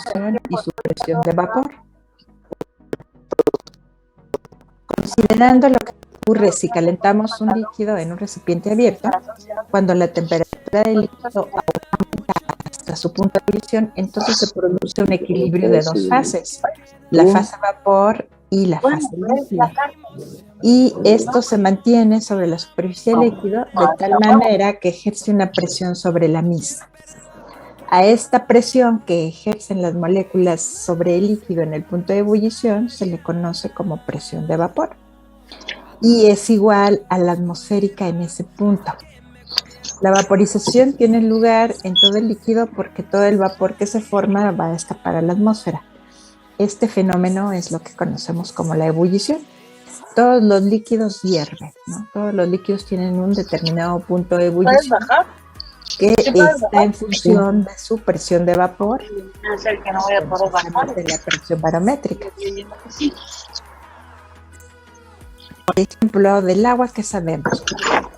ebullición y su presión de vapor. Considerando lo que ocurre si calentamos un líquido en un recipiente abierto, cuando la temperatura del líquido aumenta hasta su punto de ebullición, entonces se produce un equilibrio de dos fases, la fase vapor y la fase líquida. Y esto se mantiene sobre la superficie del líquido de tal manera que ejerce una presión sobre la misma. A esta presión que ejercen las moléculas sobre el líquido en el punto de ebullición se le conoce como presión de vapor y es igual a la atmosférica en ese punto. La vaporización tiene lugar en todo el líquido porque todo el vapor que se forma va a escapar a la atmósfera. Este fenómeno es lo que conocemos como la ebullición. Todos los líquidos hierven, ¿no? Todos los líquidos tienen un determinado punto de ebullición que está en función de su presión de vapor, de la presión barométrica. Por ejemplo, del agua, ¿qué sabemos?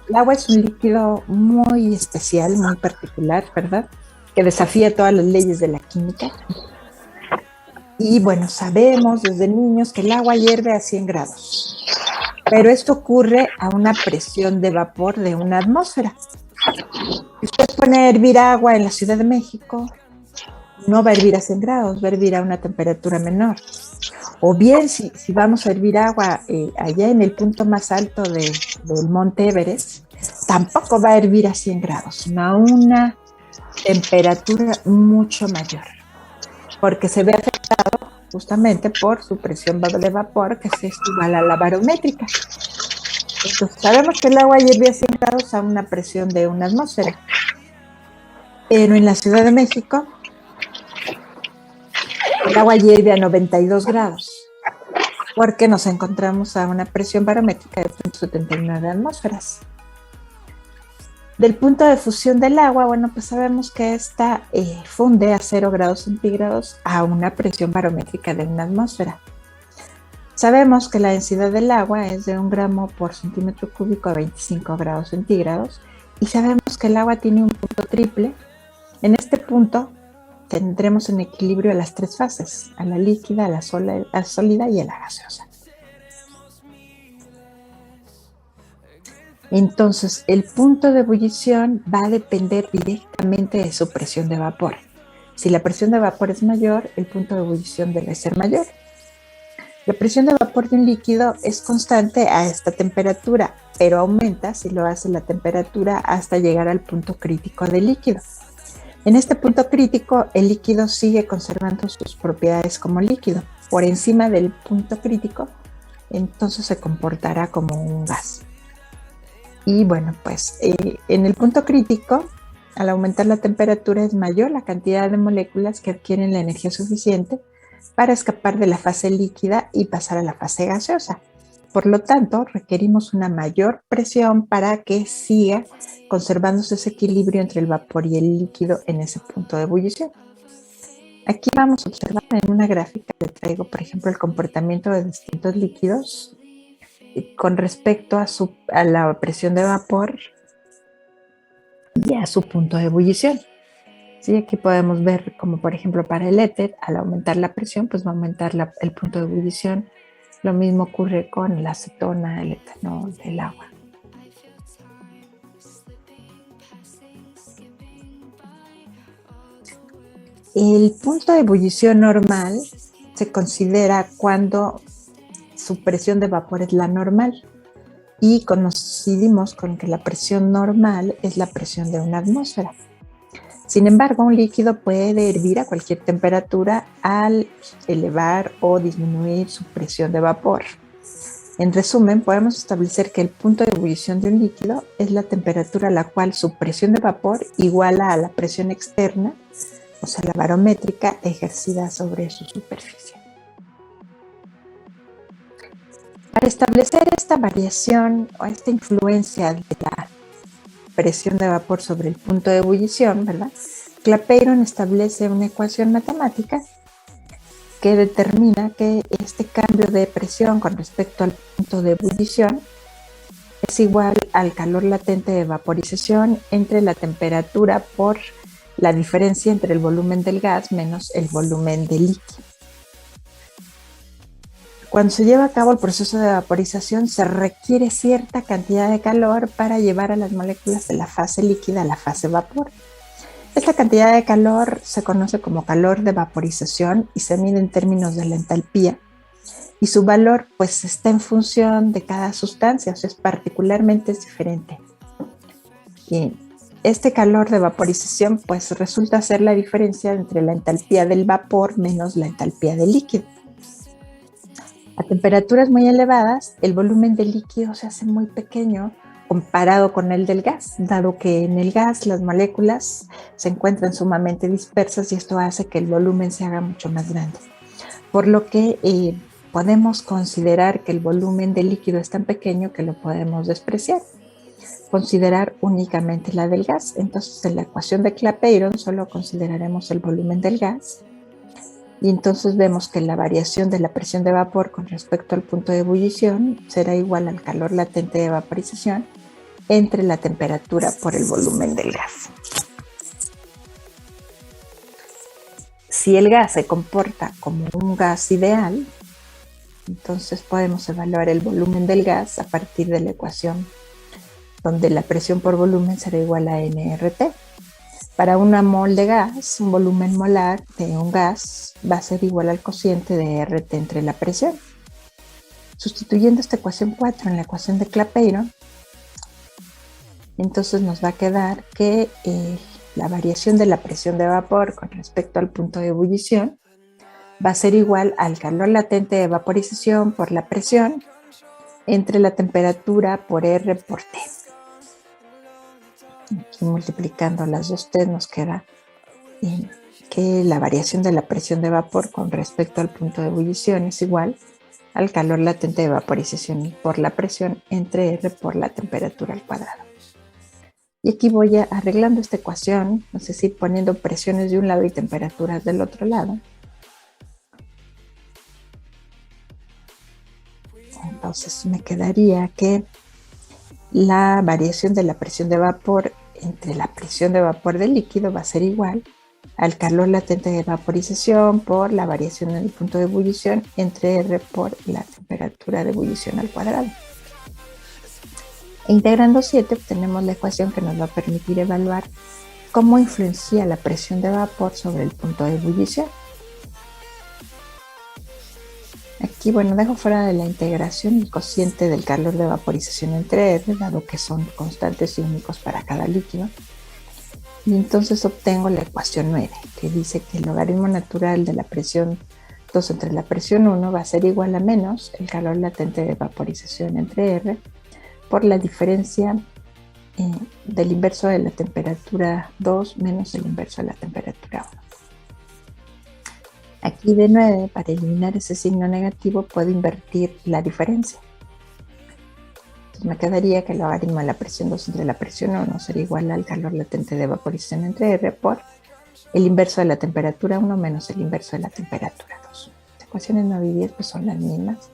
El agua es un líquido muy especial, muy particular, ¿verdad? Que desafía todas las leyes de la química. Y bueno, sabemos desde niños que el agua hierve a 100 grados. Pero esto ocurre a una presión de vapor de una atmósfera. Si usted pone a hervir agua en la Ciudad de México, no va a hervir a 100 grados, va a hervir a una temperatura menor. O bien, si vamos a hervir agua allá en el punto más alto del Monte Everest, tampoco va a hervir a 100 grados, sino a una temperatura mucho mayor, porque se ve afectado justamente por su presión de vapor, que es igual a la barométrica. Entonces, sabemos que el agua hierve a 100 grados a una presión de una atmósfera, pero en la Ciudad de México el agua hierve a 92 grados, porque nos encontramos a una presión barométrica de 0.79 atmósferas. Del punto de fusión del agua, bueno, pues sabemos que esta funde a 0 grados centígrados a una presión barométrica de una atmósfera. Sabemos que la densidad del agua es de 1 gramo por centímetro cúbico a 25 grados centígrados y sabemos que el agua tiene un punto triple. En este punto tendremos en equilibrio a las tres fases, a la líquida, a la sólida y a la gaseosa. Entonces, el punto de ebullición va a depender directamente de su presión de vapor. Si la presión de vapor es mayor, el punto de ebullición debe ser mayor. La presión de vapor de un líquido es constante a esta temperatura, pero aumenta si lo hace la temperatura hasta llegar al punto crítico del líquido. En este punto crítico, el líquido sigue conservando sus propiedades como líquido. Por encima del punto crítico, entonces se comportará como un gas. Y bueno, pues en el punto crítico, al aumentar la temperatura, es mayor la cantidad de moléculas que adquieren la energía suficiente para escapar de la fase líquida y pasar a la fase gaseosa. Por lo tanto, requerimos una mayor presión para que siga conservándose ese equilibrio entre el vapor y el líquido en ese punto de ebullición. Aquí vamos a observar en una gráfica, le traigo, por ejemplo, el comportamiento de distintos líquidos con respecto a la presión de vapor y a su punto de ebullición. Sí, aquí podemos ver como, por ejemplo, para el éter, al aumentar la presión, pues va a aumentar el punto de ebullición. Lo mismo ocurre con la acetona, el etanol, el agua. El punto de ebullición normal se considera cuando su presión de vapor es la normal y coincidimos con que la presión normal es la presión de una atmósfera. Sin embargo, un líquido puede hervir a cualquier temperatura al elevar o disminuir su presión de vapor. En resumen, podemos establecer que el punto de ebullición de un líquido es la temperatura a la cual su presión de vapor iguala a la presión externa, o sea, la barométrica ejercida sobre su superficie. Para establecer esta variación o esta influencia de la presión de vapor sobre el punto de ebullición, ¿verdad? Clapeyron establece una ecuación matemática que determina que este cambio de presión con respecto al punto de ebullición es igual al calor latente de vaporización entre la temperatura por la diferencia entre el volumen del gas menos el volumen del líquido. Cuando se lleva a cabo el proceso de vaporización, se requiere cierta cantidad de calor para llevar a las moléculas de la fase líquida a la fase vapor. Esta cantidad de calor se conoce como calor de vaporización y se mide en términos de la entalpía. Y su valor pues está en función de cada sustancia, o sea, particularmente diferente. Y este calor de vaporización pues resulta ser la diferencia entre la entalpía del vapor menos la entalpía del líquido. A temperaturas muy elevadas, el volumen del líquido se hace muy pequeño comparado con el del gas, dado que en el gas las moléculas se encuentran sumamente dispersas y esto hace que el volumen se haga mucho más grande. Por lo que podemos considerar que el volumen del líquido es tan pequeño que lo podemos despreciar, considerar únicamente la del gas. Entonces en la ecuación de Clapeyron solo consideraremos el volumen del gas. Y entonces vemos que la variación de la presión de vapor con respecto al punto de ebullición será igual al calor latente de vaporización entre la temperatura por el volumen del gas. Si el gas se comporta como un gas ideal, entonces podemos evaluar el volumen del gas a partir de la ecuación donde la presión por volumen será igual a nRT. Para una mol de gas, un volumen molar de un gas va a ser igual al cociente de RT entre la presión. Sustituyendo esta ecuación 4 en la ecuación de Clapeyron, entonces nos va a quedar que la variación de la presión de vapor con respecto al punto de ebullición va a ser igual al calor latente de vaporización por la presión entre la temperatura por R por T. Aquí multiplicando las dos T nos queda que la variación de la presión de vapor con respecto al punto de ebullición es igual al calor latente de vaporización por la presión entre R por la temperatura al cuadrado. Y aquí voy arreglando esta ecuación, es decir, poniendo presiones de un lado y temperaturas del otro lado. Entonces me quedaría que la variación de la presión de vapor entre la presión de vapor del líquido va a ser igual al calor latente de vaporización por la variación en el punto de ebullición entre R por la temperatura de ebullición al cuadrado. E integrando 7 obtenemos la ecuación que nos va a permitir evaluar cómo influencia la presión de vapor sobre el punto de ebullición. Aquí, bueno, dejo fuera de la integración el cociente del calor de vaporización entre R, dado que son constantes y únicos para cada líquido. Y entonces obtengo la ecuación 9, que dice que el logaritmo natural de la presión 2 entre la presión 1 va a ser igual a menos el calor latente de vaporización entre R por la diferencia del inverso de la temperatura 2 menos el inverso de la temperatura 1. Aquí de 9, para eliminar ese signo negativo, puedo invertir la diferencia. Entonces me quedaría que el logaritmo de la presión 2 entre la presión 1 sería igual al calor latente de vaporización entre R por el inverso de la temperatura 1 menos el inverso de la temperatura 2. Las ecuaciones 9 y 10 pues son las mismas.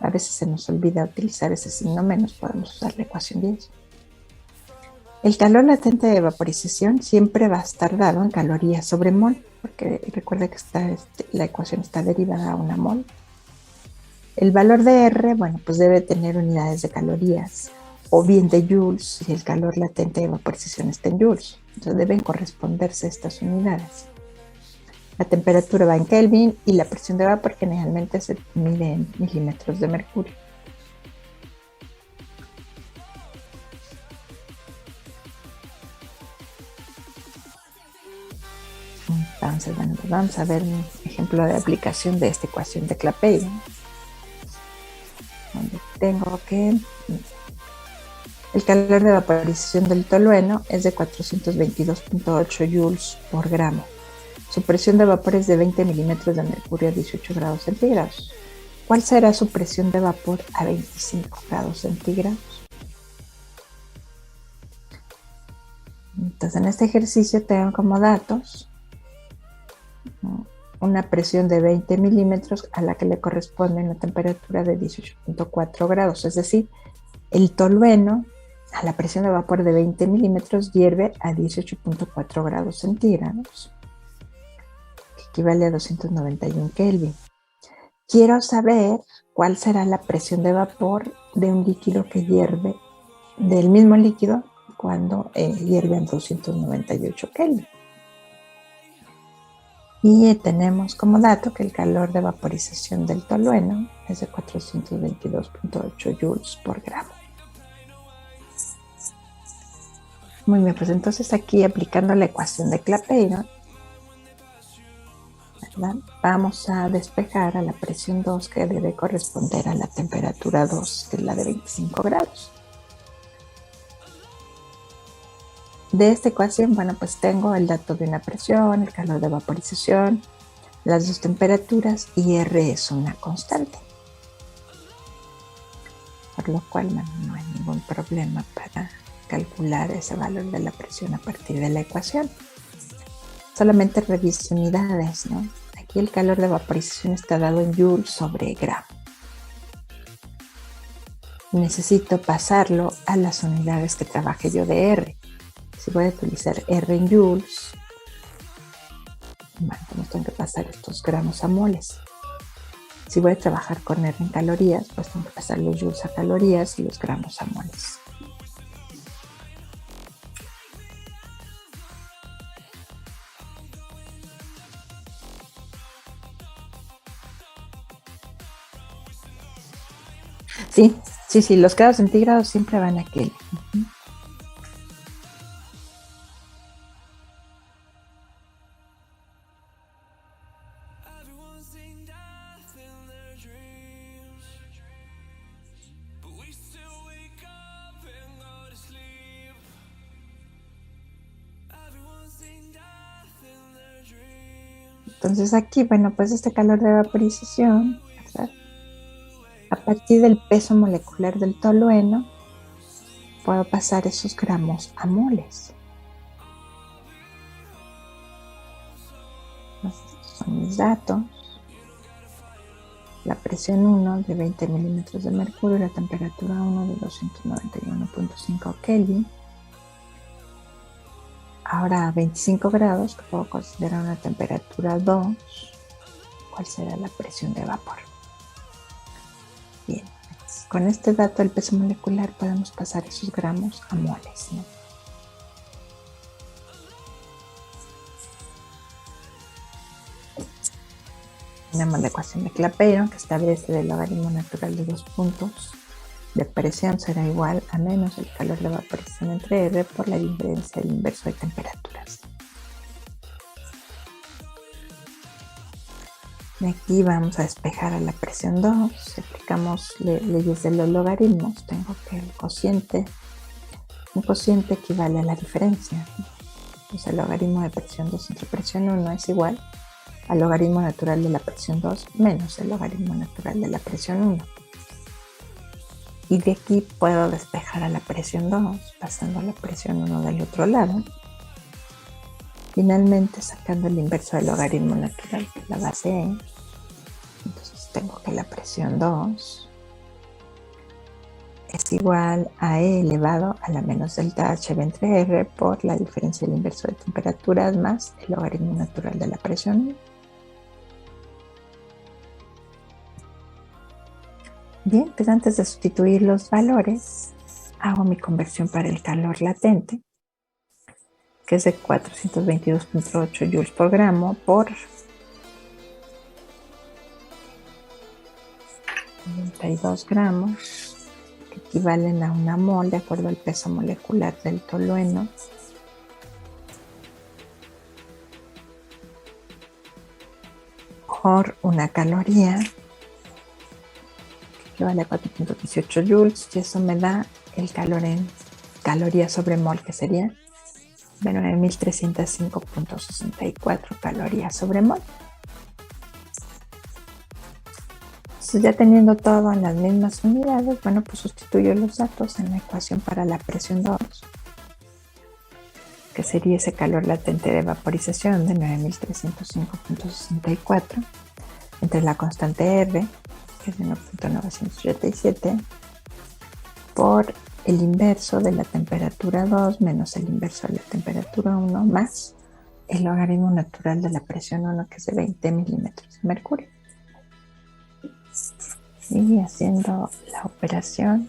A veces se nos olvida utilizar ese signo menos, podemos usar la ecuación 10. El calor latente de vaporización siempre va a estar dado en calorías sobre mol, porque recuerda que la ecuación está derivada a una mol. El valor de R, bueno, pues debe tener unidades de calorías o bien de joules si el calor latente de vaporización está en joules. Entonces deben corresponderse estas unidades. La temperatura va en Kelvin y la presión de vapor generalmente se mide en milímetros de mercurio. Entonces, bueno, pues vamos a ver un ejemplo de aplicación de esta ecuación de Clapeyron, donde tengo que el calor de vaporización del tolueno es de 422.8 joules por gramo. Su presión de vapor es de 20 milímetros de mercurio a 18 grados centígrados. ¿Cuál será su presión de vapor a 25 grados centígrados? Entonces, en este ejercicio tengo como datos una presión de 20 milímetros a la que le corresponde una temperatura de 18.4 grados, es decir, el tolueno a la presión de vapor de 20 milímetros hierve a 18.4 grados centígrados, que equivale a 291 Kelvin. Quiero saber cuál será la presión de vapor de un líquido que hierve, del mismo líquido, cuando hierve a 298 Kelvin. Y tenemos como dato que el calor de vaporización del tolueno es de 422.8 joules por gramo. Muy bien, pues entonces aquí aplicando la ecuación de Clapeyron, ¿verdad? Vamos a despejar a la presión 2 que debe corresponder a la temperatura 2, que es la de 25 grados. De esta ecuación, bueno, pues tengo el dato de una presión, el calor de vaporización, las dos temperaturas y R es una constante. Por lo cual, bueno, no hay ningún problema para calcular ese valor de la presión a partir de la ecuación. Solamente revise unidades, ¿no? Aquí el calor de vaporización está dado en joules sobre gramo. Necesito pasarlo a las unidades que trabaje yo de R. Si voy a utilizar R en joules, bueno, pues tengo que pasar estos gramos a moles. Si voy a trabajar con R en calorías, pues tengo que pasar los joules a calorías y los gramos a moles. Sí, los grados centígrados siempre van a Kelvin. Entonces aquí, bueno, pues este calor de vaporización, ¿verdad? A partir del peso molecular del tolueno, puedo pasar esos gramos a moles. Estos son mis datos. La presión 1 de 20 milímetros de mercurio, la temperatura 1 de 291.5 Kelvin. Ahora a 25 grados, que puedo considerar una temperatura 2, ¿cuál será la presión de vapor? Bien, con este dato del peso molecular podemos pasar esos gramos a moles, ¿no? Tenemos la ecuación de Clapeyron, que establece el logaritmo natural de 2 puntos de presión será igual a menos el calor de vaporización entre R por la diferencia del inverso de temperaturas. De aquí vamos a despejar a la presión 2. Si aplicamos leyes de los logaritmos, tengo que un cociente equivale a la diferencia. Entonces el logaritmo de presión 2 entre presión 1 es igual al logaritmo natural de la presión 2 menos el logaritmo natural de la presión 1. Y de aquí puedo despejar a la presión 2, pasando a la presión 1 del otro lado. Finalmente sacando el inverso del logaritmo natural de la base E. Entonces tengo que la presión 2 es igual a E elevado a la menos delta HB entre R por la diferencia del inverso de temperaturas más el logaritmo natural de la presión 1. Bien, pues antes de sustituir los valores, hago mi conversión para el calor latente, que es de 422.8 joules por gramo por 92 gramos, que equivalen a una mol de acuerdo al peso molecular del tolueno. Por una caloría, que vale a 4.18 joules, y eso me da el calor en calorías sobre mol, que sería de 9.305.64 calorías sobre mol. Entonces, ya teniendo todo en las mismas unidades, bueno, pues sustituyo los datos en la ecuación para la presión 2, que sería ese calor latente de vaporización de 9.305.64 entre la constante R, que es de 1.987, por el inverso de la temperatura 2 menos el inverso de la temperatura 1 más el logaritmo natural de la presión 1, que es de 20 milímetros de mercurio. Y haciendo la operación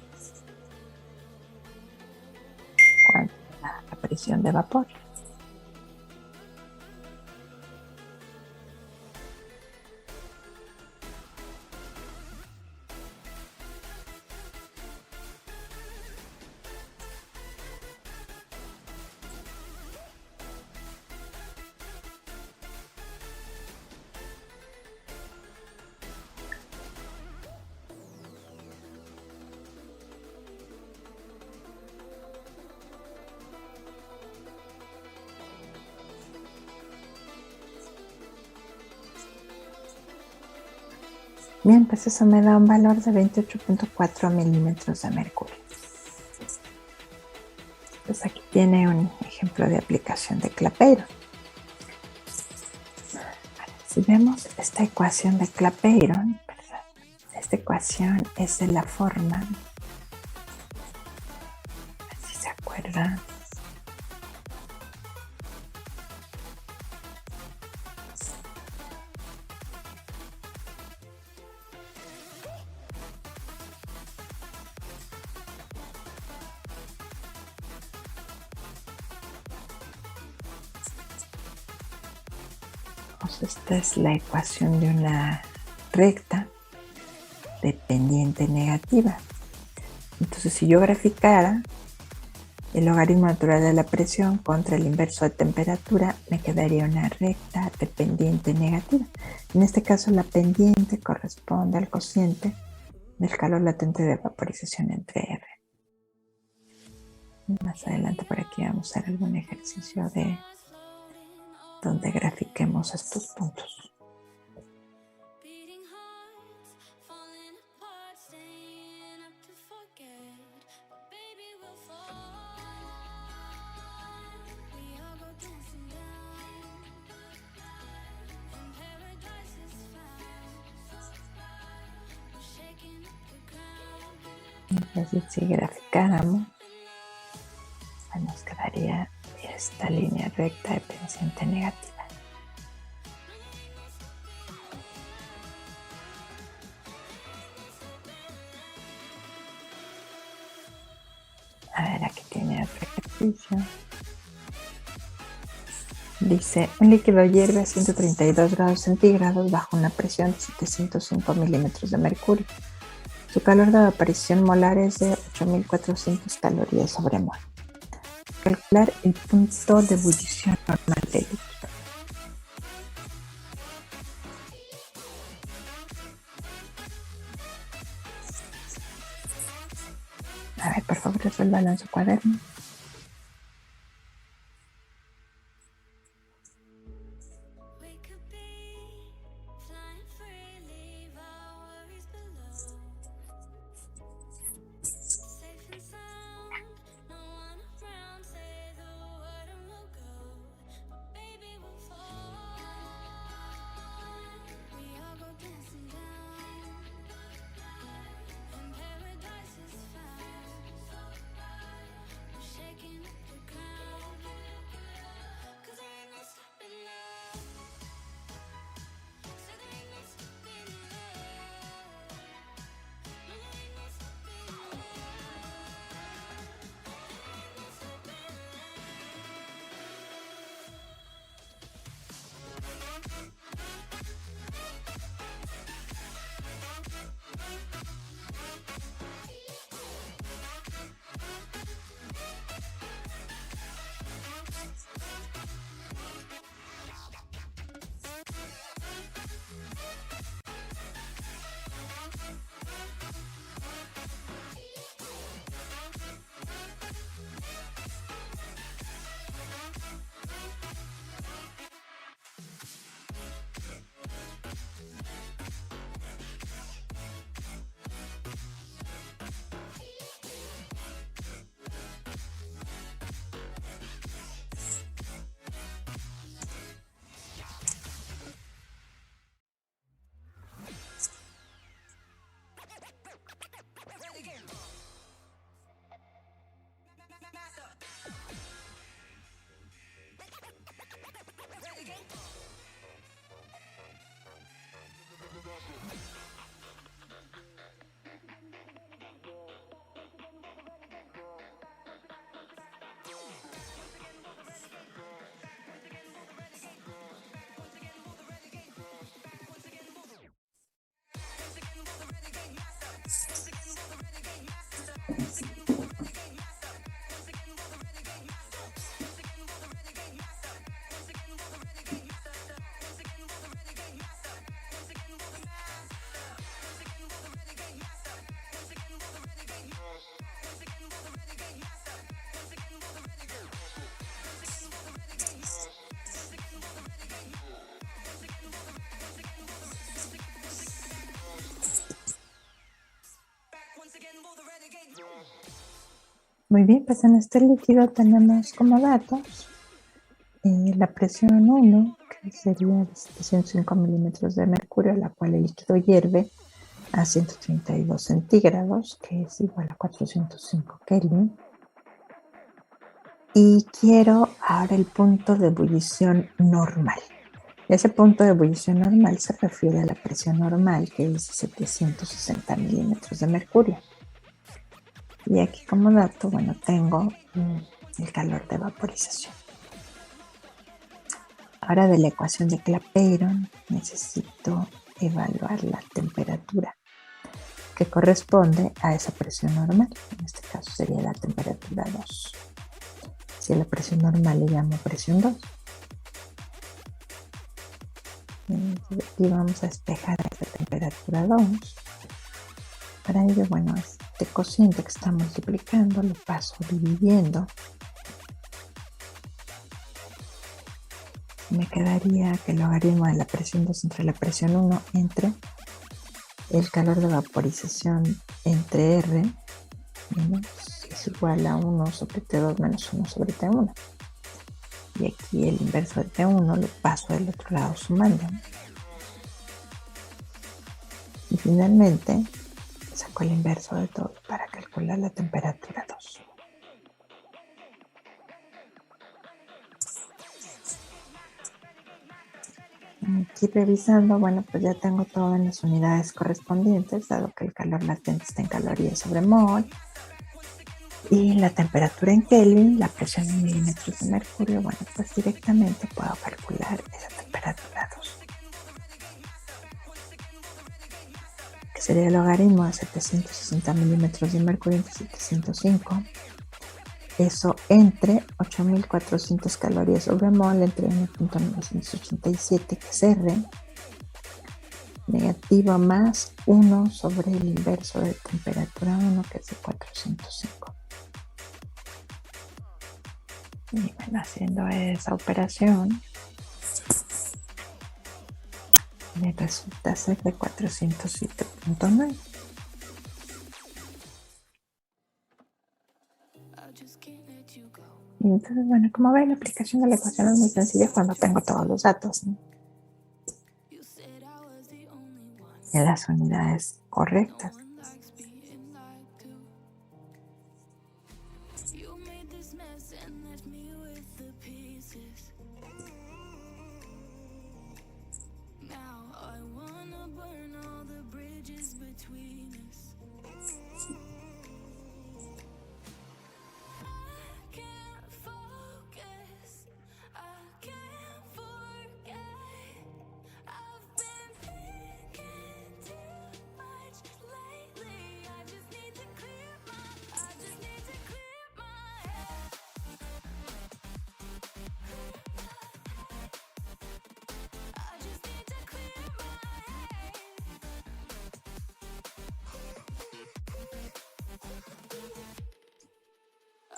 con la presión de vapor. Bien, pues eso me da un valor de 28.4 milímetros de mercurio. Pues aquí tiene un ejemplo de aplicación de Clapeyron. Si vemos esta ecuación de Clapeyron, esta ecuación es de la forma, si se acuerdan, pues esta es la ecuación de una recta de pendiente negativa. Entonces, si yo graficara el logaritmo natural de la presión contra el inverso de temperatura, me quedaría una recta de pendiente negativa. En este caso, la pendiente corresponde al cociente del calor latente de vaporización entre R. Más adelante por aquí vamos a hacer algún ejercicio de donde grafiquemos estos puntos. Entonces, si graficáramos, nos quedaría esta línea recta de pendiente negativa. A ver, aquí tiene otro ejercicio. Dice, un líquido hierve a 132 grados centígrados bajo una presión de 705 milímetros de mercurio. Su calor de vaporización molar es de 8.400 calorías sobre mol. Calcular el punto de ebullición normal del líquido. A ver, por favor, resuélvalo en su cuaderno. Muy bien, pues en este líquido tenemos como datos la presión 1, que sería de 705 milímetros de mercurio, la cual el líquido hierve a 132 centígrados, que es igual a 405 Kelvin. Y quiero ahora el punto de ebullición normal. Ese punto de ebullición normal se refiere a la presión normal, que es 760 milímetros de mercurio. Y aquí como dato, bueno, tengo el calor de vaporización. Ahora de la ecuación de Clapeyron necesito evaluar la temperatura que corresponde a esa presión normal. En este caso sería la temperatura 2. Si a la presión normal le llamo presión 2. Aquí vamos a despejar esta temperatura 2. Para ello, bueno, este cociente que está multiplicando lo paso dividiendo. Me quedaría que el logaritmo de la presión 2 entre la presión 1 entre el calor de vaporización entre R menos es igual a 1 sobre T2 menos 1 sobre T1. Y aquí el inverso de T1 lo paso del otro lado sumando. Y finalmente saco el inverso de todo para calcular la temperatura 2. Aquí revisando, bueno, pues ya tengo todo en las unidades correspondientes, dado que el calor latente está en calorías sobre mol. Y la temperatura en Kelvin, la presión en milímetros de mercurio, bueno, pues directamente puedo calcular esa temperatura 2. Que sería el logaritmo de 760 milímetros de mercurio entre 705. Eso entre 8400 calorías sobre mol entre 1.987, que es R, negativo más 1 sobre el inverso de temperatura 1, que es de 405. Y bueno, haciendo esa operación, me resulta ser de 407.9. Y entonces, bueno, como ven, la aplicación de la ecuación es muy sencilla cuando tengo todos los datos, ¿no? En las unidades correctas.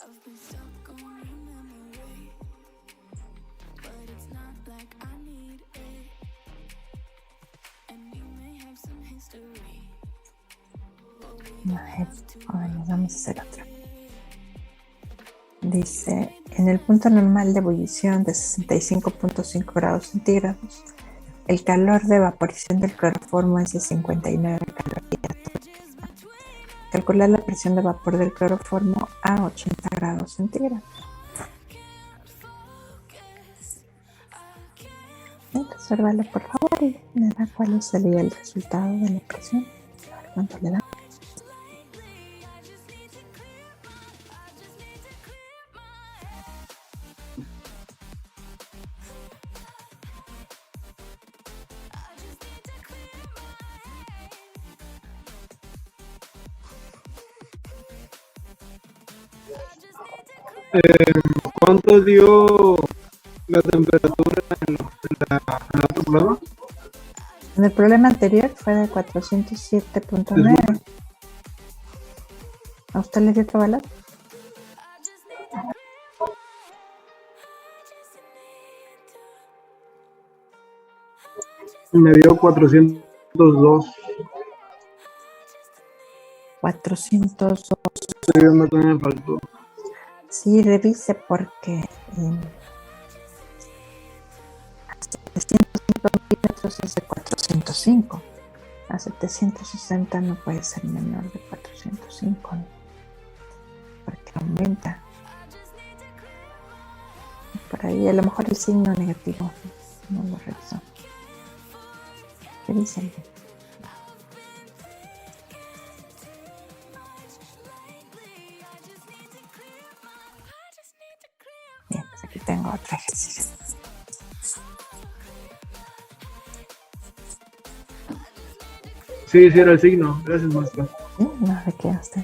I've been stuck on your memory, but it's not like I need it. And you may have some history. Bueno, vamos a hacer otra. Dice, en el punto normal de ebullición de 65.5 grados centígrados, el calor de evaporación del cloroformo es de 59 calorías. Calcular la presión de vapor del cloroformo a 80 grados centígrados. Obsérvalo por favor y me da cuál sería el resultado de la presión. A ver cuánto le da. ¿Cuánto dio la temperatura en el otro problema? En el problema anterior fue de 407.9. Disculpe. ¿A usted le dio otro valor? Me dio 402. 400. Estoy viendo que me faltó. Sí, revise porque 705 milímetros es de 405. A 760 no puede ser menor de 405, ¿no? Porque aumenta. Por ahí a lo mejor el signo negativo no lo revisó. Revisen. Bien, pues aquí tengo otro ejercicio. Sí, sí era el signo. Gracias, maestra. No, ¿de qué usted?